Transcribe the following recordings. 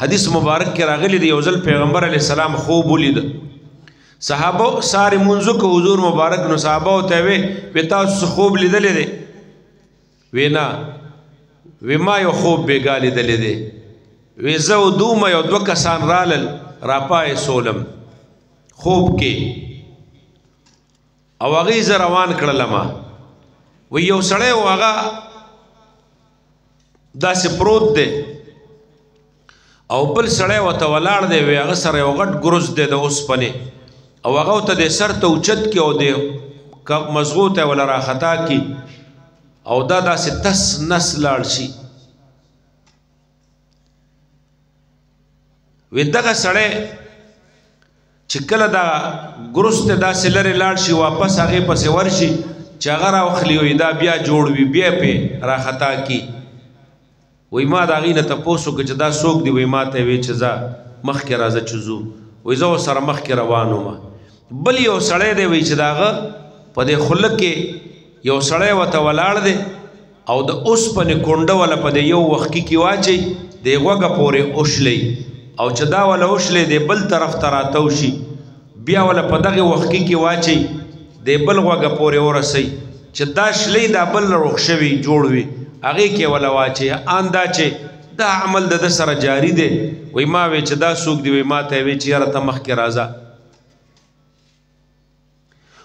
حدیث مبارک کې راغلی دی یو ځل پیغمبر علیه السلام خوب ولید صحابه ساري منځو کې حضور مبارک نو صحابه ته وی تاسو خوب لیدلې دی وینا وی ما یو خوب بیګا لیدلې دی وی زه دومره یو دوه کسان رالل راپای سولم خوب کې او هغه ز روان کړل ما وی یو سړی و هغه داسې پروت دی او بل سړی ورته ولاړ دی وی هغه سره یو غټ ګروز دی د اوسپنې او هغه ورته د سر ته اوچت کې او د مزغو ته ولا راخطا کې او دا داسې تس نس لاړ شي وی دغه سړی چې کله دا ګروز ته داسې لرې لاړ شي واپس هغې پسې ورشي چې هغه راوخلي وي دا بیا جوړ وي بیا پې راخطا کې وی ما د هغې نه تپوس وکړه چې دا څوک دی وی ما ته وی چې ځه مخکې راځه چې ځو وی زه ورسره مخکې روان وم بل یو سړی دی وی چې د هغه په دې خوله کې یو سړی ورته ولاړ دی او د اوسپنې کونډه وله په دې یو وښکي کې واچوي د غوږه پورې اوښلی او چې دا وله اوښلی دی بل طرف ته راتو شي بیا وله په دغې وښکي کې واچوي د بل غوږه پورې ورسوي چې دا شلی دا بل روغ شوي جوړ وي هغې کې وله واچوي ان دا چې دا عمل د ده سره جاري دی وی ما وی چې دا څوک دی وی ما ته وی چې یاره ته مخکې راځه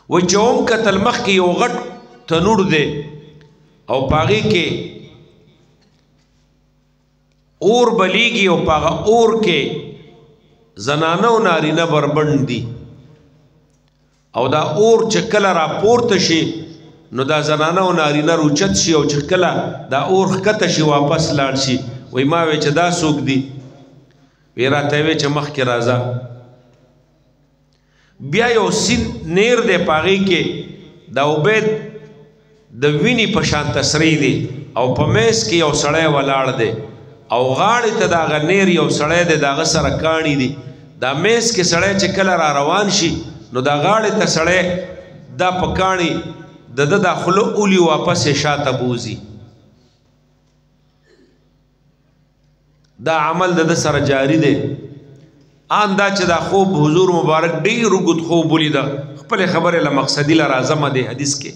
وی چې هم کتل مخکې یو غټ تنور دی او په هغې کې اور بلیږي او په هغه اور کې زنانه او نارینه بربند دي او دا اور چې کله راپورته شي نو دا زنانه او نارینه روچت شي او چې کله دا اور ښکته شي واپس لاړ شي وی ما وی چې دا څوک دي وی راته وی چې مخکې راځه بیا یو سین نیر دی په هغې کې دا عبید د وینې په شان تسری دی او په میز کې یو سړی ولاړ دی او غاړې ته د هغه نیر یو سړی دی د هغه سره کاڼي دي دا میز کې سړی چې کله را روان شي نو دا غاړې ته سړی دا په کاڼي د ده دا خوله اولی واپس یې شاته بوځي دا عمل د ده سره جاری دی ان دا چې دا خوب حضور مبارک ډېر اوږد خوب ولیده خپلې خبرې له مقصدي له راځمه دی حدیث کې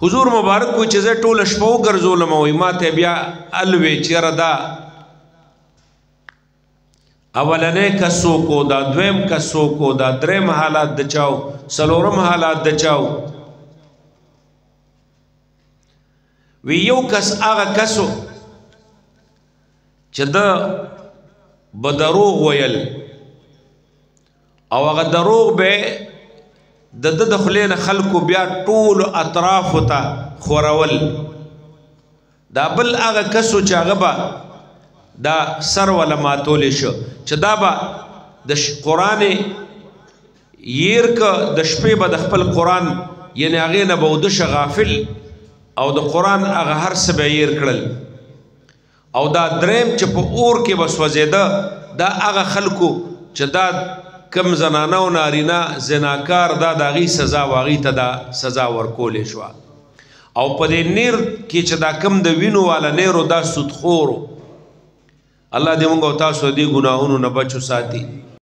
حضور مبارک کوي چې زه ټوله شپه وګرځولم وایي ما ته بیا الوې چې یاره دا اولنی کس څوک و دا دویم کس څوک و دا دریم حالات د چاو څلورم حالات د چاو وی یو کس هغه کسو چې ده به دروغ ویل او هغه دروغ به د ده د خولې نه خلکو بیا ټولو اطرافو ته خورول دا بل هغه کسو چې هغه به دا سر ولا ماتولی شو چې دا به د قرآن ير که د شپې به د خپل قرآن یعنی هغې نه به ودشه غافل او د قرآن هغه هر څه به ير کړل او دا دریم چې په اور کې به سوځېده دا هغه خلکو چې دا کم زنانه او نارینه زناکار دا د هغې سزا و هغې ته دا سزا ورکولی شوه او په دې نیر کې چې دا کم د وینو والا نیرو دا سودخورو الله دې موږ او تاسو دې ګناهونو نه بچو ساتي